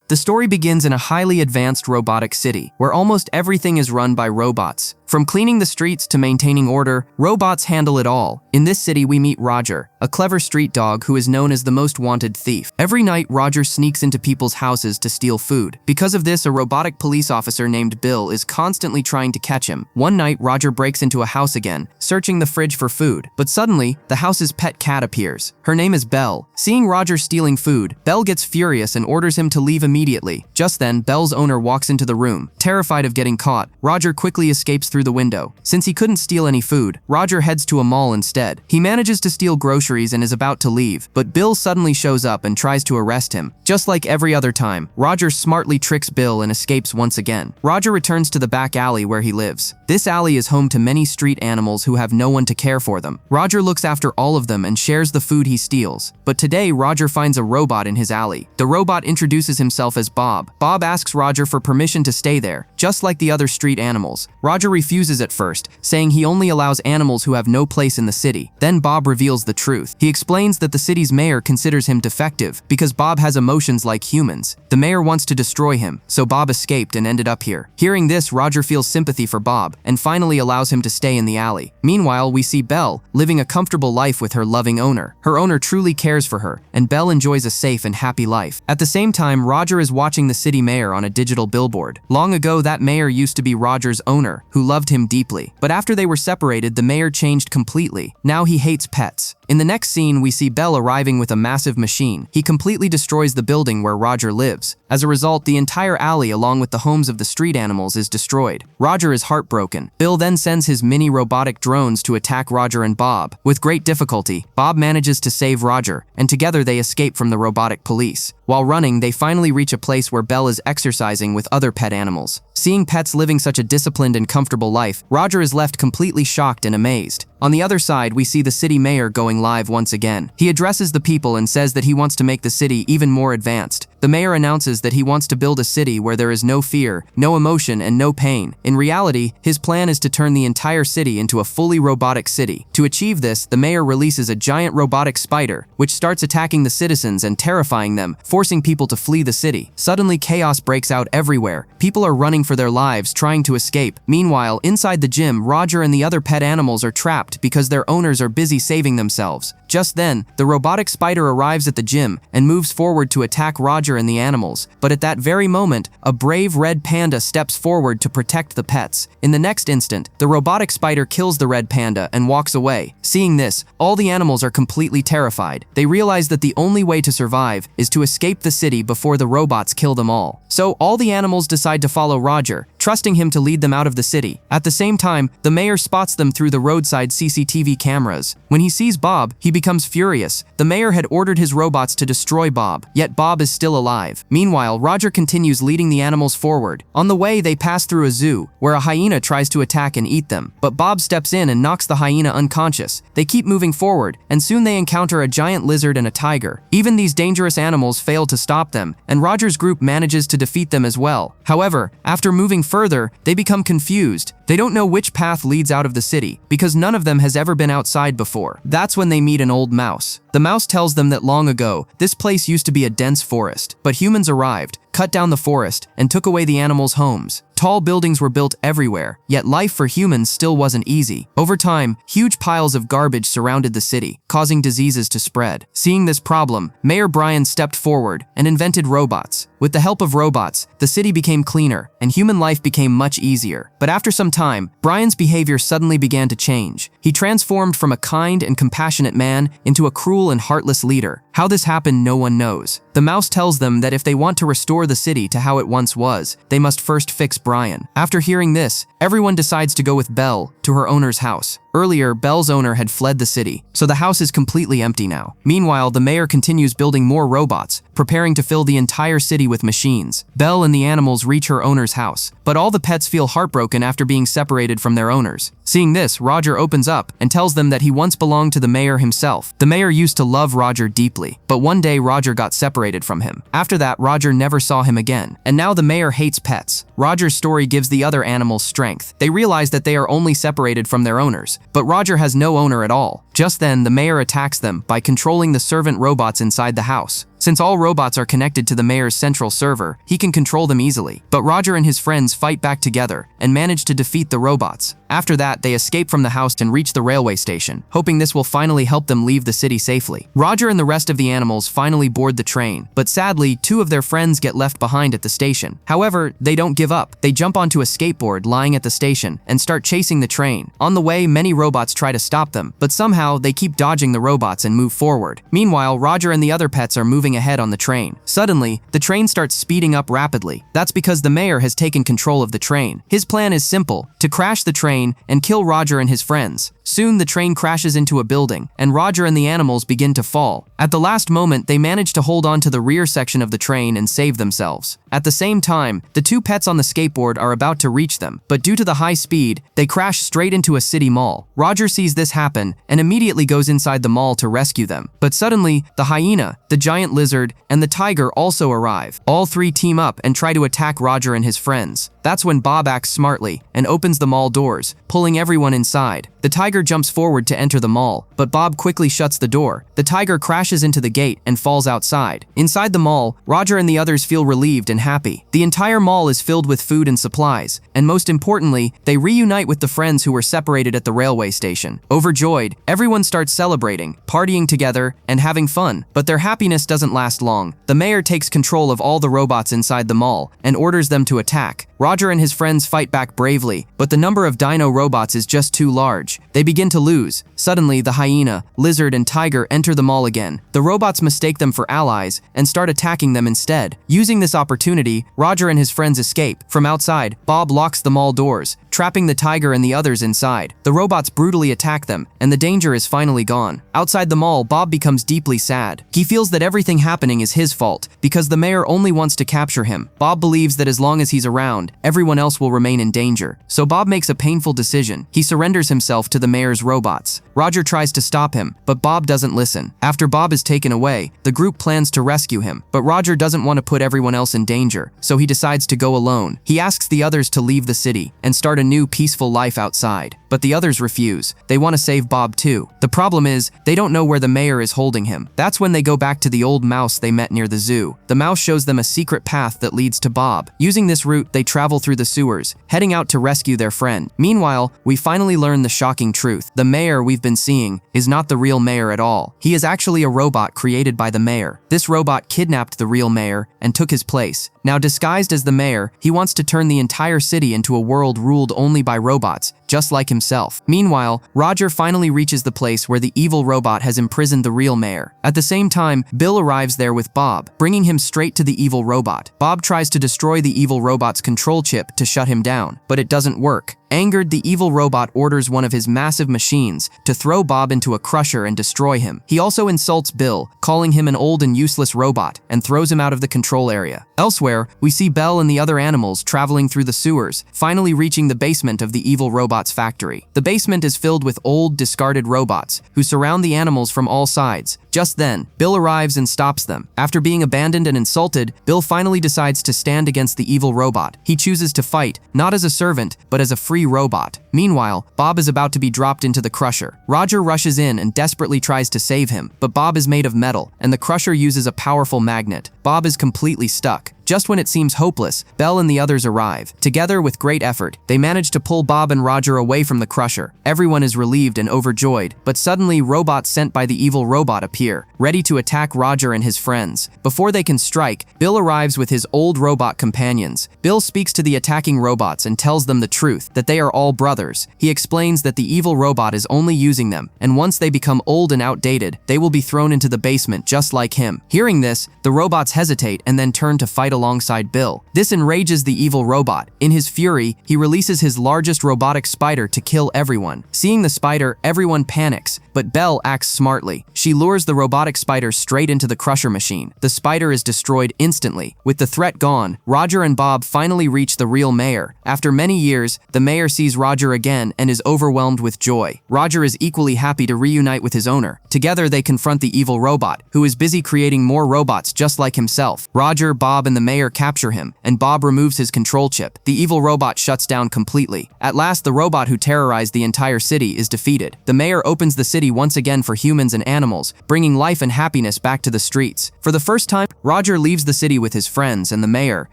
The story begins in a highly advanced robotic city, where almost everything is run by robots. From cleaning the streets to maintaining order, robots handle it all. In this city, we meet Roger, a clever street dog who is known as the most wanted thief. Every night, Roger sneaks into people's houses to steal food. Because of this, a robotic police officer named Bill is constantly trying to catch him. One night, Roger breaks into a house again, searching the fridge for food. But suddenly, the house's pet cat appears. Her name is Belle. Seeing Roger stealing food, Belle gets furious and orders him to leave immediately. Just then, Belle's owner walks into the room. Terrified of getting caught, Roger quickly escapes through the window. Since he couldn't steal any food, Roger heads to a mall instead. He manages to steal groceries and is about to leave, but Bill suddenly shows up and tries to arrest him. Just like every other time, Roger smartly tricks Bill and escapes once again. Roger returns to the back alley where he lives. This alley is home to many street animals who have no one to care for them. Roger looks after all of them and shares the food he steals. But today, Roger finds a robot in his alley. The robot introduces himself as Bob. Bob asks Roger for permission to stay there, just like the other street animals. Roger refuses at first, saying he only allows animals who have no place in the city. Then Bob reveals the truth. He explains that the city's mayor considers him defective because Bob has emotions like humans. The mayor wants to destroy him, so Bob escaped and ended up here. Hearing this, Roger feels sympathy for Bob and finally allows him to stay in the alley. Meanwhile, we see Belle living a comfortable life with her loving owner. Her owner truly cares for her, and Belle enjoys a safe and happy life. At the same time, Roger is watching the city mayor on a digital billboard. Long ago, that mayor used to be Roger's owner, who loved him deeply. But after they were separated, the mayor changed completely. Now he hates pets. In the next scene, we see Belle arriving with a massive machine. He completely destroys the building where Roger lives. As a result, the entire alley along with the homes of the street animals is destroyed. Roger is heartbroken. Bill then sends his mini robotic drones to attack Roger and Bob. With great difficulty, Bob manages to save Roger, and together they escape from the robotic police. While running, they finally reach a place where Belle is exercising with other pet animals. Seeing pets living such a disciplined and comfortable life, Roger is left completely shocked and amazed. On the other side, we see the city mayor going live once again. He addresses the people and says that he wants to make the city even more advanced. The mayor announces that he wants to build a city where there is no fear, no emotion, and no pain. In reality, his plan is to turn the entire city into a fully robotic city. To achieve this, the mayor releases a giant robotic spider, which starts attacking the citizens and terrifying them, forcing people to flee the city. Suddenly, chaos breaks out everywhere. People are running for their lives, trying to escape. Meanwhile, inside the gym, Roger and the other pet animals are trapped because their owners are busy saving themselves. Just then, the robotic spider arrives at the gym and moves forward to attack Roger and the animals. But at that very moment, a brave red panda steps forward to protect the pets. In the next instant, the robotic spider kills the red panda and walks away. Seeing this, all the animals are completely terrified. They realize that the only way to survive is to escape the city before the robots kill them all. So all the animals decide to follow Roger, trusting him to lead them out of the city. At the same time, the mayor spots them through the roadside CCTV cameras. When he sees Bob, he becomes furious. The mayor had ordered his robots to destroy Bob, yet Bob is still alive. Meanwhile, Roger continues leading the animals forward. On the way, they pass through a zoo, where a hyena tries to attack and eat them. But Bob steps in and knocks the hyena unconscious. They keep moving forward, and soon they encounter a giant lizard and a tiger. Even these dangerous animals fail to stop them, and Roger's group manages to defeat them as well. However, after moving further, they become confused. They don't know which path leads out of the city, because none of them has ever been outside before. That's when they meet an old mouse. The mouse tells them that long ago, this place used to be a dense forest, but humans arrived, cut down the forest, and took away the animals' homes. Tall buildings were built everywhere, yet life for humans still wasn't easy. Over time, huge piles of garbage surrounded the city, causing diseases to spread. Seeing this problem, Mayor Brian stepped forward and invented robots. With the help of robots, the city became cleaner, and human life became much easier. But after some time, Brian's behavior suddenly began to change. He transformed from a kind and compassionate man into a cruel and heartless leader. How this happened, no one knows. The mouse tells them that if they want to restore the city to how it once was, they must first fix Brian. After hearing this, everyone decides to go with Belle to her owner's house. Earlier, Belle's owner had fled the city, so the house is completely empty now. Meanwhile, the mayor continues building more robots, preparing to fill the entire city with machines. Belle and the animals reach her owner's house, but all the pets feel heartbroken after being separated from their owners. Seeing this, Roger opens up and tells them that he once belonged to the mayor himself. The mayor used to love Roger deeply, but one day Roger got separated from him. After that, Roger never saw him again, and now the mayor hates pets. Roger's story gives the other animals strength. They realize that they are only separated from their owners, but Roger has no owner at all. Just then, the mayor attacks them by controlling the servant robots inside the house. Since all robots are connected to the mayor's central server, he can control them easily. But Roger and his friends fight back together and manage to defeat the robots. After that, they escape from the house and reach the railway station, hoping this will finally help them leave the city safely. Roger and the rest of the animals finally board the train, but sadly, 2 of their friends get left behind at the station. However, they don't give up. They jump onto a skateboard lying at the station and start chasing the train. On the way, many robots try to stop them, but somehow they keep dodging the robots and move forward. Meanwhile, Roger and the other pets are moving ahead on the train. Suddenly, the train starts speeding up rapidly. That's because the mayor has taken control of the train. His plan is simple: to crash the train and kill Roger and his friends. Soon the train crashes into a building, and Roger and the animals begin to fall. At the last moment, they manage to hold on to the rear section of the train and save themselves. At the same time, the 2 pets on the skateboard are about to reach them, but due to the high speed, they crash straight into a city mall. Roger sees this happen and immediately goes inside the mall to rescue them. But suddenly, the hyena, the giant lizard, and the tiger also arrive. All 3 team up and try to attack Roger and his friends. That's when Bob acts smartly and opens the mall doors, pulling everyone inside. The tiger jumps forward to enter the mall, but Bob quickly shuts the door. The tiger crashes into the gate and falls outside. Inside the mall, Roger and the others feel relieved and happy. The entire mall is filled with food and supplies, and most importantly, they reunite with the friends who were separated at the railway station. Overjoyed, everyone starts celebrating, partying together, and having fun. But their happiness doesn't last long. The mayor takes control of all the robots inside the mall and orders them to attack. Roger and his friends fight back bravely, but the number of dino robots is just too large. They begin to lose. Suddenly, the hyena, lizard, and tiger enter the mall again. The robots mistake them for allies and start attacking them instead. Using this opportunity, Roger and his friends escape. From outside, Bob locks the mall doors, trapping the tiger and the others inside. The robots brutally attack them, and the danger is finally gone. Outside the mall, Bob becomes deeply sad. He feels that everything happening is his fault, because the mayor only wants to capture him. Bob believes that as long as he's around, everyone else will remain in danger. So Bob makes a painful decision. He surrenders himself to the mayor's robots. Roger tries to stop him, but Bob doesn't listen. After Bob is taken away, the group plans to rescue him, but Roger doesn't want to put everyone else in danger, so he decides to go alone. He asks the others to leave the city and start a new peaceful life outside, but the others refuse. They want to save Bob too. The problem is, they don't know where the mayor is holding him. That's when they go back to the old mouse they met near the zoo. The mouse shows them a secret path that leads to Bob. Using this route, they travel through the sewers, heading out to rescue their friend. Meanwhile, we finally learn the shocking truth. The mayor we've been seeing is not the real mayor at all. He is actually a robot created by the mayor. This robot kidnapped the real mayor and took his place. Now disguised as the mayor, he wants to turn the entire city into a world ruled only by robots, just like himself. Meanwhile, Roger finally reaches the place where the evil robot has imprisoned the real mayor. At the same time, Bill arrives there with Bob, bringing him straight to the evil robot. Bob tries to destroy the evil robot's control chip to shut him down, but it doesn't work. Angered, the evil robot orders one of his massive machines to throw Bob into a crusher and destroy him. He also insults Bill, calling him an old and useless robot, and throws him out of the control area. Elsewhere, we see Belle and the other animals traveling through the sewers, finally reaching the basement of the evil robot's factory. The basement is filled with old, discarded robots, who surround the animals from all sides. Just then, Bill arrives and stops them. After being abandoned and insulted, Bill finally decides to stand against the evil robot. He chooses to fight, not as a servant, but as a free robot. Meanwhile, Bob is about to be dropped into the crusher. Roger rushes in and desperately tries to save him, but Bob is made of metal, and the crusher uses a powerful magnet. Bob is completely stuck. Just when it seems hopeless, Belle and the others arrive. Together, with great effort, they manage to pull Bob and Roger away from the crusher. Everyone is relieved and overjoyed, but suddenly robots sent by the evil robot appear, ready to attack Roger and his friends. Before they can strike, Bill arrives with his old robot companions. Bill speaks to the attacking robots and tells them the truth, that they are all brothers. He explains that the evil robot is only using them, and once they become old and outdated, they will be thrown into the basement just like him. Hearing this, the robots hesitate and then turn to fight alongside Bill. This enrages the evil robot. In his fury, he releases his largest robotic spider to kill everyone. Seeing the spider, everyone panics, but Belle acts smartly. She lures the robotic spider straight into the crusher machine. The spider is destroyed instantly. With the threat gone, Roger and Bob finally reach the real mayor. After many years, the mayor sees Roger again and is overwhelmed with joy. Roger is equally happy to reunite with his owner. Together, they confront the evil robot, who is busy creating more robots just like himself. Roger, Bob, and the mayor capture him, and Bob removes his control chip. The evil robot shuts down completely. At last, the robot who terrorized the entire city is defeated. The mayor opens the city once again for humans and animals, bringing life and happiness back to the streets. For the first time, Roger leaves the city with his friends and the mayor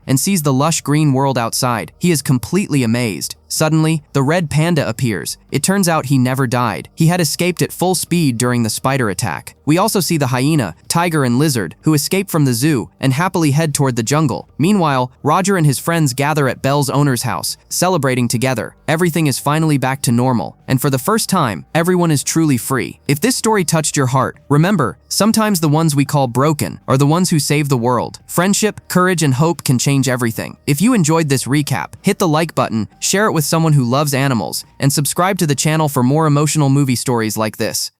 and sees the lush green world outside. He is completely amazed. Suddenly, the red panda appears. It turns out he never died. He had escaped at full speed during the spider attack. We also see the hyena, tiger, and lizard, who escape from the zoo and happily head toward the jungle. Meanwhile, Roger and his friends gather at Belle's owner's house, celebrating together. Everything is finally back to normal, and for the first time, everyone is truly free. If this story touched your heart, remember, sometimes the ones we call broken are the ones who save the world. Friendship, courage, and hope can change everything. If you enjoyed this recap, hit the like button, share it with someone who loves animals, and subscribe to the channel for more emotional movie stories like this.